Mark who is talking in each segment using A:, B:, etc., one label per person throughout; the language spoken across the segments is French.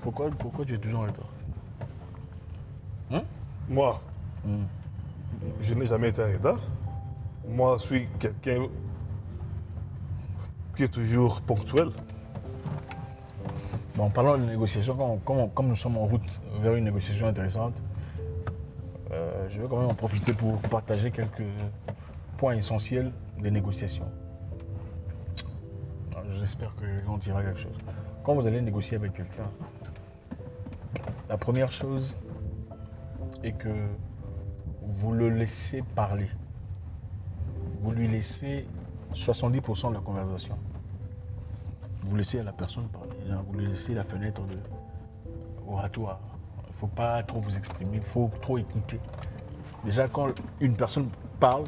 A: Pourquoi tu es toujours en retard?
B: Moi, je n'ai jamais été en retard. Moi, je suis quelqu'un qui est toujours ponctuel.
A: Bon, parlons de négociation. Comme nous sommes en route vers une négociation intéressante, je vais quand même en profiter pour partager quelques points essentiels des négociations. J'espère que les gens dira quelque chose. Quand vous allez négocier avec quelqu'un, la première chose est que vous le laissez parler. Vous lui laissez 70% de la conversation. Vous laissez la personne parler. Vous lui laissez la fenêtre oratoire. Il ne faut pas trop vous exprimer, il faut trop écouter. Déjà, quand une personne parle,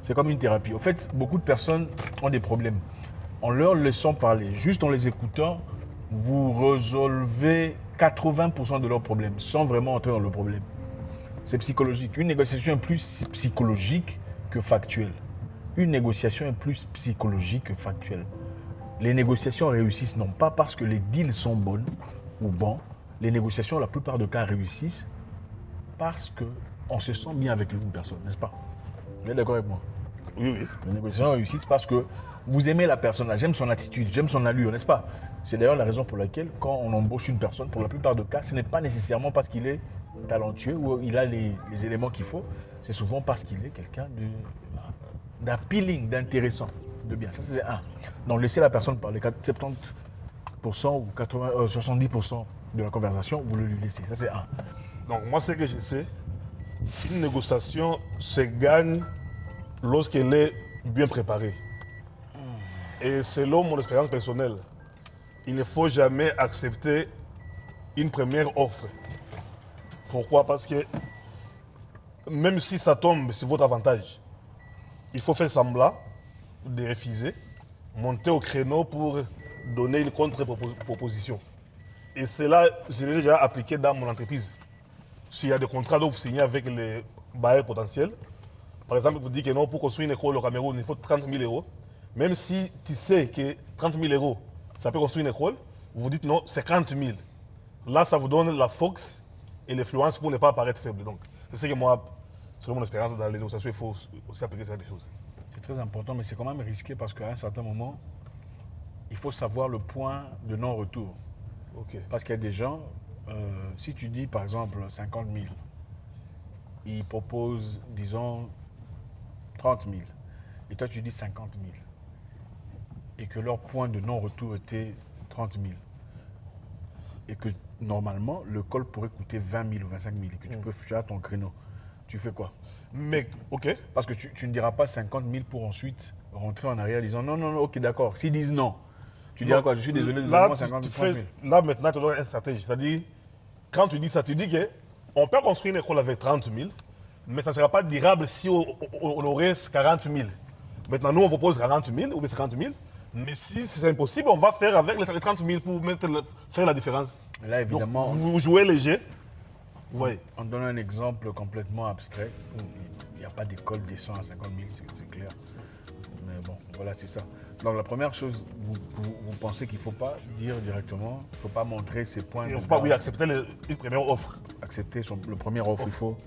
A: c'est comme une thérapie. Au fait, beaucoup de personnes ont des problèmes. En leur laissant parler, juste en les écoutant, vous résolvez 80% de leurs problèmes sans vraiment entrer dans le problème. C'est psychologique. Une négociation est plus psychologique que factuelle. Une négociation est plus psychologique que factuelle. Les négociations réussissent non pas parce que les deals sont bonnes ou bons. Les négociations, la plupart des cas, réussissent parce qu'on se sent bien avec une personne, n'est-ce pas? Vous êtes d'accord avec moi?
B: Oui, oui.
A: Les négociations réussissent parce que vous aimez la personne, j'aime son attitude, j'aime son allure, n'est-ce pas? C'est d'ailleurs la raison pour laquelle, quand on embauche une personne, pour la plupart des cas, ce n'est pas nécessairement parce qu'il est talentueux ou il a les éléments qu'il faut, c'est souvent parce qu'il est quelqu'un d'appealing, d'intéressant, de bien. Ça, c'est un. Donc, laissez la personne parler 70% ou 70% de la conversation, vous le lui laissez. Ça, c'est un.
B: Donc moi, ce que je sais, une négociation se gagne lorsqu'elle est bien préparée. Et selon mon expérience personnelle, il ne faut jamais accepter une première offre. Pourquoi? Parce que même si ça tombe sur votre avantage, il faut faire semblant de refuser, monter au créneau pour donner une contre-proposition. Et cela, je l'ai déjà appliqué dans mon entreprise. S'il y a des contrats dont vous signez avec les bailleurs potentiels, par exemple, vous dites que non, pour construire une école au Cameroun, il faut 30 000 euros. Même si tu sais que 30 000 euros, ça peut construire une école, vous dites non, c'est 40 000. Là, ça vous donne la force et l'influence pour ne pas paraître faible. Donc, je sais que moi, selon mon expérience dans les négociations, il faut aussi appliquer ça des choses.
A: C'est très important, mais c'est quand même risqué parce qu'à un certain moment, il faut savoir le point de non-retour.
B: Ok.
A: Parce qu'il y a des gens, si tu dis par exemple 50 000, ils proposent, disons, 30 000, et toi tu dis 50 000, et que leur point de non-retour était 30 000, et que normalement le call pourrait coûter 20 000 ou 25 000, et que tu peux faire ton créneau, tu fais quoi?
B: Mais, ok.
A: Parce que tu ne diras pas 50 000 pour ensuite rentrer en arrière en disant non, non, non, ok, d'accord. S'ils disent non, tu diras quoi? Je suis désolé,
B: là,
A: donne-moi 50 000.
B: là, maintenant, tu dois une stratégie. C'est-à-dire, quand tu dis ça, tu dis qu'on peut construire une école avec 30 000, mais ça ne sera pas durable si on aurait 40 000. Maintenant, nous, on vous propose 40 000 ou bien 50 000. Mais si c'est impossible, on va faire avec les 30 000 pour faire la différence.
A: Et là, évidemment,
B: donc, vous jouez léger. Vous voyez.
A: on donne un exemple complètement abstrait. Il n'y a pas d'école décent à 50 000, c'est clair. Mais bon, voilà, c'est ça. Donc la première chose, vous pensez qu'il ne faut pas dire directement, il ne faut pas montrer ses points.
B: Il ne faut pas accepter une première offre.
A: Accepter le premier offre, il faut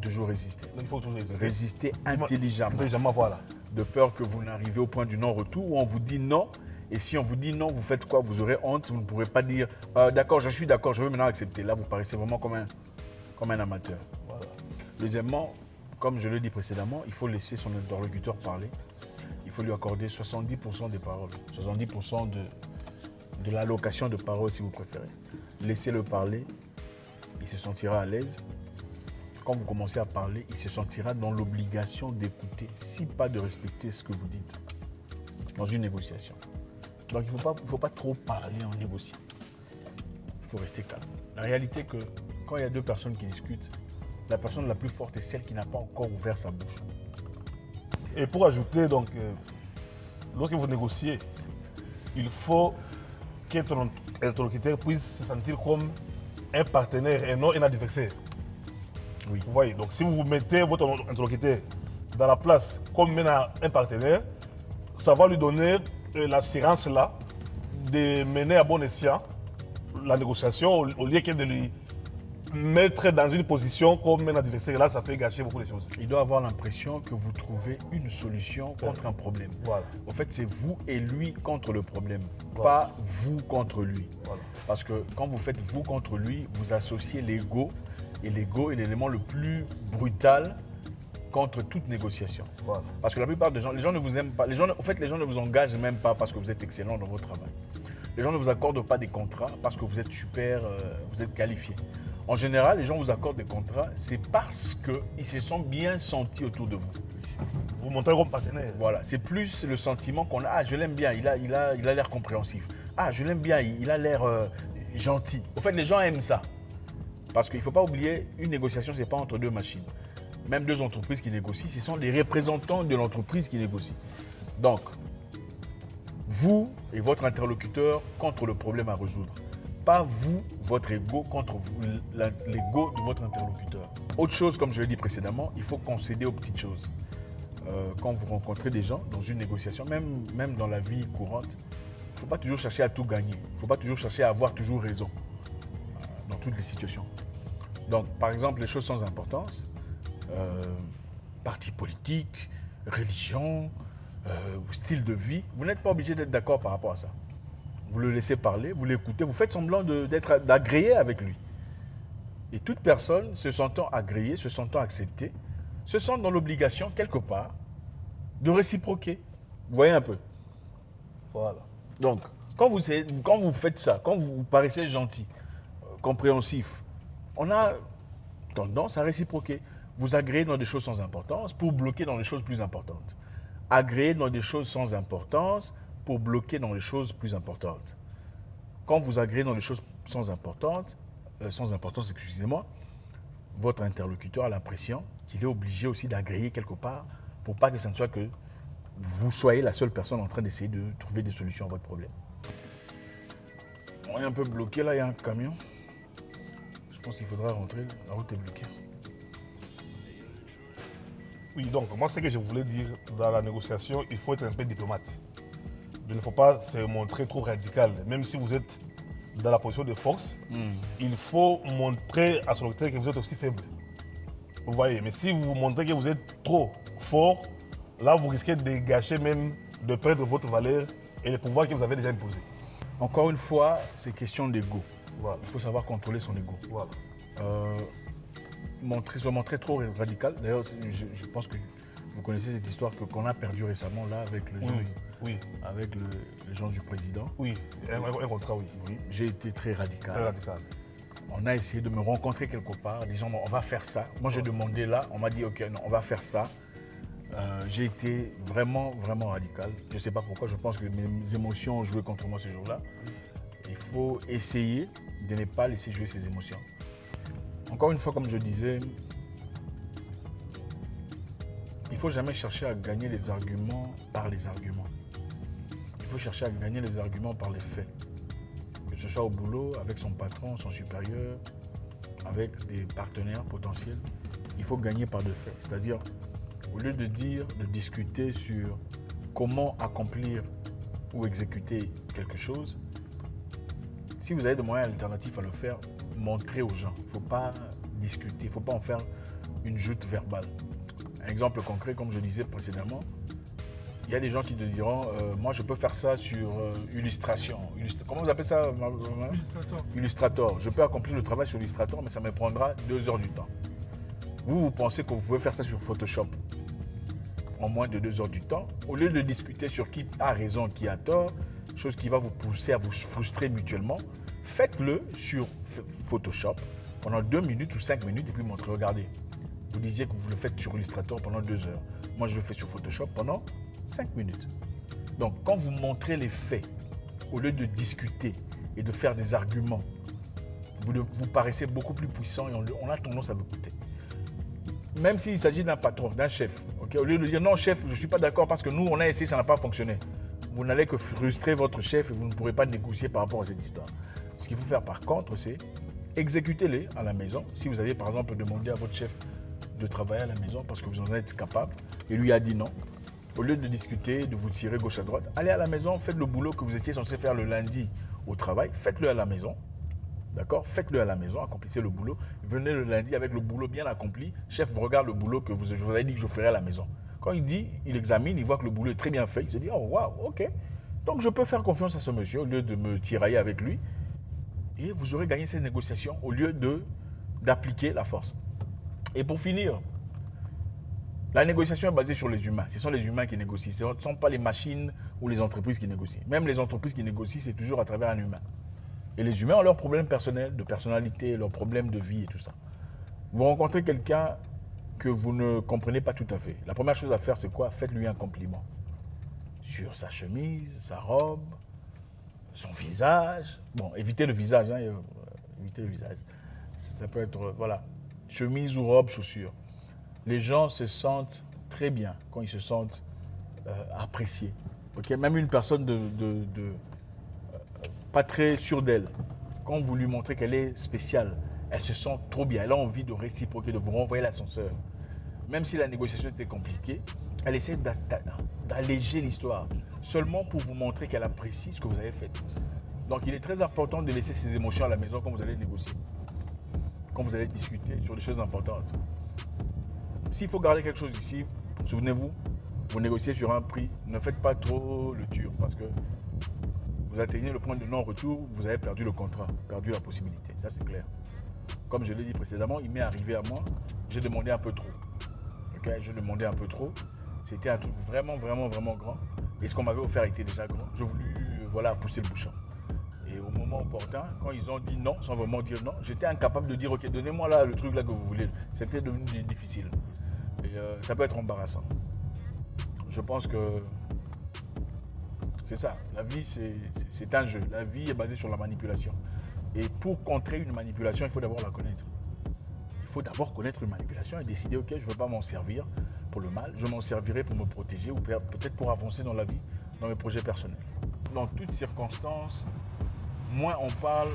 A: toujours résister.
B: Il faut toujours résister.
A: Résister intelligemment.
B: Intelligemment, voilà.
A: De peur que vous n'arrivez au point du non-retour où on vous dit non. Et si on vous dit non, vous faites quoi? Vous aurez honte, vous ne pourrez pas dire d'accord, je suis d'accord, je veux maintenant accepter. Là, vous paraissez vraiment comme un amateur.
B: Voilà.
A: Deuxièmement, comme je l'ai dit précédemment, il faut laisser son interlocuteur parler. Il faut lui accorder 70% des paroles, 70% de l'allocation de parole si vous préférez. Laissez-le parler, il se sentira à l'aise. Quand vous commencez à parler, il se sentira dans l'obligation d'écouter, si pas de respecter ce que vous dites dans une négociation. Donc il ne faut pas trop parler en négociant. Il faut rester calme. La réalité est que quand il y a deux personnes qui discutent, la personne la plus forte est celle qui n'a pas encore ouvert sa bouche.
B: Et pour ajouter, donc, lorsque vous négociez, il faut que ton interlocuteur puisse se sentir comme un partenaire et non un adversaire.
A: Oui.
B: Vous voyez, donc si vous vous mettez votre interlocuteur dans la place comme maintenant un partenaire, ça va lui donner l'assurance là de mener à bon escient la négociation, au lieu que de lui mettre dans une position comme un adversaire. Là, ça peut gâcher beaucoup de choses.
A: Il doit avoir l'impression que vous trouvez une solution contre un problème.
B: Voilà.
A: Au fait, c'est vous et lui contre le problème,
B: Voilà.
A: pas vous contre lui.
B: Voilà.
A: Parce que quand vous faites vous contre lui, vous associez l'ego. Et l'ego est l'élément le plus brutal contre toute négociation.
B: Voilà.
A: Parce que la plupart des gens, les gens ne vous aiment pas. En fait, les gens ne vous engagent même pas parce que vous êtes excellent dans votre travail. Les gens ne vous accordent pas des contrats parce que vous êtes super, vous êtes qualifié. En général, les gens vous accordent des contrats, c'est parce qu'ils se sont bien sentis autour de vous.
B: Vous montrez comme partenaire.
A: Voilà, c'est plus le sentiment qu'on a. Ah, je l'aime bien, il a l'air compréhensif. Ah, je l'aime bien, il a l'air gentil. Au fait, les gens aiment ça. Parce qu'il ne faut pas oublier, une négociation, ce n'est pas entre deux machines. Même deux entreprises qui négocient, ce sont les représentants de l'entreprise qui négocient. Donc, vous et votre interlocuteur contre le problème à résoudre. Pas vous, votre ego, contre l'ego de votre interlocuteur. Autre chose, comme je l'ai dit précédemment, il faut concéder aux petites choses. Quand vous rencontrez des gens dans une négociation, même dans la vie courante, il ne faut pas toujours chercher à tout gagner. Il ne faut pas toujours chercher à avoir toujours raison dans toutes les situations. Donc, par exemple, les choses sans importance, parti politique, religion, style de vie, vous n'êtes pas obligé d'être d'accord par rapport à ça. Vous le laissez parler, vous l'écoutez, vous faites semblant d'agréer avec lui. Et toute personne se sentant agréée, se sentant acceptée, se sent dans l'obligation, quelque part, de réciproquer. Vous voyez un peu?
B: Voilà.
A: Donc, quand vous faites ça, quand vous paraissez gentil, compréhensif, on a tendance à réciproquer. Vous agréez dans des choses sans importance pour bloquer dans des choses plus importantes. Agréer dans des choses sans importance pour bloquer dans les choses plus importantes. Quand vous agréez dans les choses sans importance, excusez-moi, votre interlocuteur a l'impression qu'il est obligé aussi d'agréer quelque part pour pas que ça ne soit que vous soyez la seule personne en train d'essayer de trouver des solutions à votre problème. On est un peu bloqué là, il y a un camion. Je pense qu'il faudra rentrer, la route est bloquée.
B: Oui, donc moi, ce que je voulais dire dans la négociation, il faut être un peu diplomate. Il ne faut pas se montrer trop radical. Même si vous êtes dans la position de force, il faut montrer à son autorité que vous êtes aussi faible. Vous voyez, mais si vous montrez que vous êtes trop fort, là, vous risquez de gâcher même, de perdre votre valeur et le pouvoir que vous avez déjà imposé.
A: Encore une fois, c'est question d'ego.
B: Voilà.
A: Il faut savoir contrôler son ego.
B: Voilà.
A: Se montrer trop radical. D'ailleurs, je pense que vous connaissez cette histoire qu'on a perdue récemment là avec le genre du président.
B: Oui, un contrat, oui.
A: Oui, j'ai été très radical.
B: Très radical.
A: On a essayé de me rencontrer quelque part, disant on va faire ça. Moi, j'ai demandé là, on m'a dit ok, non, on va faire ça. J'ai été vraiment, vraiment radical. Je ne sais pas pourquoi, je pense que mes émotions ont joué contre moi ce jour-là. Il faut essayer de ne pas laisser jouer ses émotions. Encore une fois, comme je disais, il ne faut jamais chercher à gagner les arguments par les arguments. Il faut chercher à gagner les arguments par les faits. Que ce soit au boulot, avec son patron, son supérieur, avec des partenaires potentiels. Il faut gagner par des faits. C'est-à-dire, au lieu de discuter sur comment accomplir ou exécuter quelque chose, si vous avez des moyens alternatifs à le faire, montrez aux gens. Il ne faut pas discuter, il ne faut pas en faire une joute verbale. Un exemple concret, comme je disais précédemment, il y a des gens qui te diront moi je peux faire ça sur Illustration. Comment vous appelez ça?
C: Illustrator.
A: Illustrator. Je peux accomplir le travail sur Illustrator, mais ça me prendra 2 heures du temps. Vous pensez que vous pouvez faire ça sur Photoshop en moins de 2 heures du temps, au lieu de discuter sur qui a raison, qui a tort, chose qui va vous pousser à vous frustrer mutuellement, faites-le sur Photoshop pendant 2 minutes ou 5 minutes et puis montrez, regardez. Vous disiez que vous le faites sur Illustrator pendant 2 heures. Moi, je le fais sur Photoshop pendant 5 minutes. Donc, quand vous montrez les faits, au lieu de discuter et de faire des arguments, vous paraissez beaucoup plus puissant et on a tendance à vous écouter. Même s'il s'agit d'un patron, d'un chef. Okay? Au lieu de dire non, chef, je ne suis pas d'accord parce que nous, on a essayé, ça n'a pas fonctionné. Vous n'allez que frustrer votre chef et vous ne pourrez pas négocier par rapport à cette histoire. Ce qu'il faut faire par contre, c'est exécuter-les à la maison. Si vous avez par exemple demandé à votre chef de travailler à la maison parce que vous en êtes capable et lui a dit non, au lieu de discuter, de vous tirer gauche à droite, allez à la maison, faites le boulot que vous étiez censé faire le lundi au travail, faites-le à la maison D'accord? Faites-le à la maison, accomplissez le boulot. Venez le lundi avec le boulot bien accompli. Chef, vous regarde le boulot que je vous avais dit que je ferai à la maison. Quand il dit, il examine, il voit que le boulot est très bien fait. Il se dit, oh waouh, ok. Donc je peux faire confiance à ce monsieur au lieu de me tirailler avec lui. Et vous aurez gagné cette négociation au lieu d'appliquer la force. Et pour finir, la négociation est basée sur les humains. Ce sont les humains qui négocient. Ce ne sont pas les machines ou les entreprises qui négocient. Même les entreprises qui négocient, c'est toujours à travers un humain. Et les humains ont leurs problèmes personnels, de personnalité, leurs problèmes de vie et tout ça. Vous rencontrez quelqu'un que vous ne comprenez pas tout à fait. La première chose à faire, c'est quoi? Faites-lui un compliment. Sur sa chemise, sa robe, son visage. Bon, évitez le visage. Hein, évitez le visage. Ça peut être, voilà, chemise ou robe, chaussures. Les gens se sentent très bien quand ils se sentent appréciés. Okay? Même une personne pas très sûre d'elle, quand vous lui montrez qu'elle est spéciale, elle se sent trop bien, elle a envie de réciproquer, de vous renvoyer l'ascenseur. Même si la négociation était compliquée, elle essaie d'alléger l'histoire, seulement pour vous montrer qu'elle apprécie ce que vous avez fait. Donc il est très important de laisser ses émotions à la maison quand vous allez négocier, quand vous allez discuter sur des choses importantes. S'il faut garder quelque chose ici, souvenez-vous, vous négociez sur un prix, ne faites pas trop le dur parce que vous atteignez le point de non-retour, vous avez perdu le contrat, perdu la possibilité, ça c'est clair. Comme je l'ai dit précédemment, il m'est arrivé à moi, j'ai demandé un peu trop. Okay? J'ai demandé un peu trop, c'était un truc vraiment, vraiment, vraiment grand. Et ce qu'on m'avait offert était déjà grand. J'ai voulu pousser le bouchon. Et au moment opportun, quand ils ont dit non, sans vraiment dire non, j'étais incapable de dire ok, donnez-moi là le truc là que vous voulez. C'était devenu difficile. Et ça peut être embarrassant. Je pense que c'est ça. La vie, c'est un jeu. La vie est basée sur la manipulation. Et pour contrer une manipulation, il faut d'abord la connaître. Il faut d'abord connaître une manipulation et décider, ok, je ne veux pas m'en servir pour le mal, je m'en servirai pour me protéger ou peut-être pour avancer dans la vie, dans mes projets personnels. Dans toutes circonstances, moins on parle,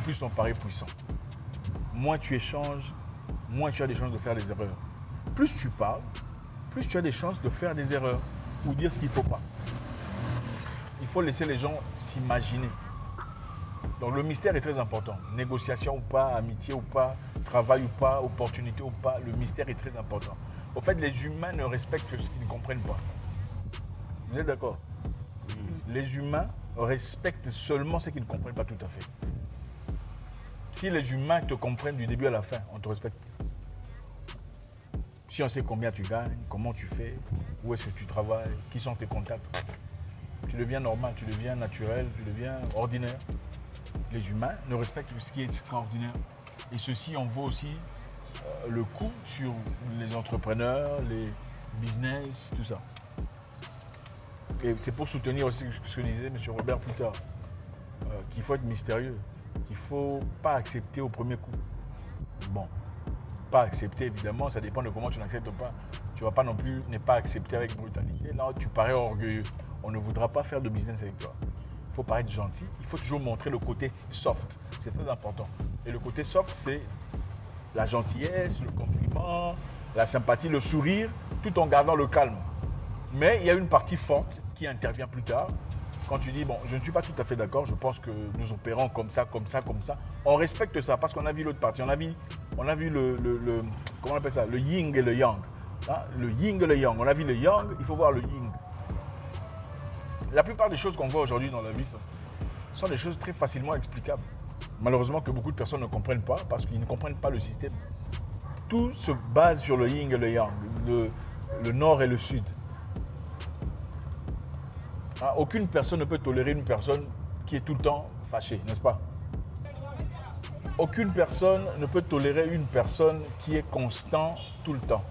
A: plus on paraît puissant. Moins tu échanges, moins tu as des chances de faire des erreurs. Plus tu parles, plus tu as des chances de faire des erreurs ou dire ce qu'il ne faut pas. Il faut laisser les gens s'imaginer. Donc le mystère est très important. Négociation ou pas, amitié ou pas, travail ou pas, opportunité ou pas, le mystère est très important. Au fait, les humains ne respectent que ce qu'ils ne comprennent pas. Vous êtes d'accord? Les humains respectent seulement ce qu'ils ne comprennent pas tout à fait. Si les humains te comprennent du début à la fin, on te respecte. Si on sait combien tu gagnes, comment tu fais, où est-ce que tu travailles, qui sont tes contacts, tu deviens normal, tu deviens naturel, tu deviens ordinaire. Les humains ne respectent ce qui est extraordinaire. Et ceci en vaut aussi le coup sur les entrepreneurs, les business, tout ça. Et c'est pour soutenir aussi ce que disait M. Robert plus tard, qu'il faut être mystérieux, qu'il ne faut pas accepter au premier coup. Bon, pas accepter évidemment, ça dépend de comment tu n'acceptes pas. Tu ne vas pas non plus ne pas accepter avec brutalité. Là, tu parais orgueilleux. On ne voudra pas faire de business avec toi. Il faut paraître gentil. Il faut toujours montrer le côté soft. C'est très important. Et le côté soft, c'est la gentillesse, le compliment, la sympathie, le sourire, tout en gardant le calme. Mais il y a une partie forte qui intervient plus tard. Quand tu dis, bon, je ne suis pas tout à fait d'accord, je pense que nous opérons comme ça, comme ça, comme ça. On respecte ça parce qu'on a vu l'autre partie. On a vu comment on appelle ça, le yin et le yang. Hein? Le yin et le yang. On a vu le yang, il faut voir le yin. La plupart des choses qu'on voit aujourd'hui dans la vie sont des choses très facilement explicables. Malheureusement que beaucoup de personnes ne comprennent pas parce qu'ils ne comprennent pas le système. Tout se base sur le yin et le yang, le nord et le sud. Hein, aucune personne ne peut tolérer une personne qui est tout le temps fâchée, n'est-ce pas? Aucune personne ne peut tolérer une personne qui est constant tout le temps.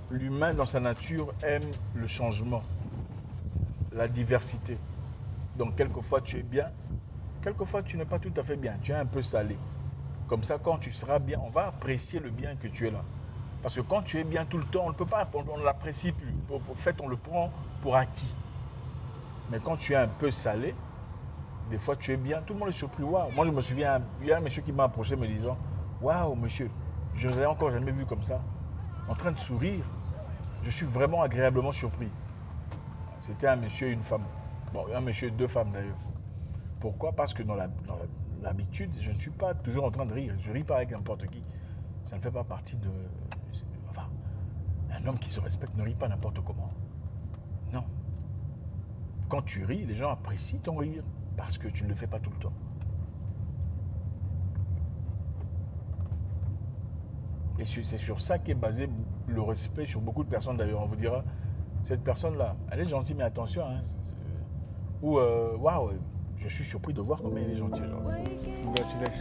A: L'humain, dans sa nature, aime le changement, la diversité. Donc, quelquefois, tu es bien, quelquefois, tu n'es pas tout à fait bien. Tu es un peu salé. Comme ça, quand tu seras bien, on va apprécier le bien que tu es là. Parce que quand tu es bien tout le temps, on ne l'apprécie plus. En fait, on le prend pour acquis. Mais quand tu es un peu salé, des fois, tu es bien. Tout le monde est surpris. Waouh. Moi, je me souviens, il y a un monsieur qui m'a approché me disant, waouh, monsieur, je ne l'ai encore jamais vu comme ça. En train de sourire, je suis vraiment agréablement surpris. C'était un monsieur et une femme. Bon, un monsieur et deux femmes d'ailleurs. Pourquoi? Parce que dans l'habitude, je ne suis pas toujours en train de rire. Je ne ris pas avec n'importe qui. Ça ne fait pas partie de... Enfin, un homme qui se respecte ne rit pas n'importe comment. Non. Quand tu ris, les gens apprécient ton rire parce que tu ne le fais pas tout le temps. Et c'est sur ça qu'est basé le respect sur beaucoup de personnes d'ailleurs. On vous dira, cette personne-là, elle est gentille, mais attention. Hein, ou, waouh, je suis surpris de voir combien elle est gentille aujourd'hui.
C: Congratulations.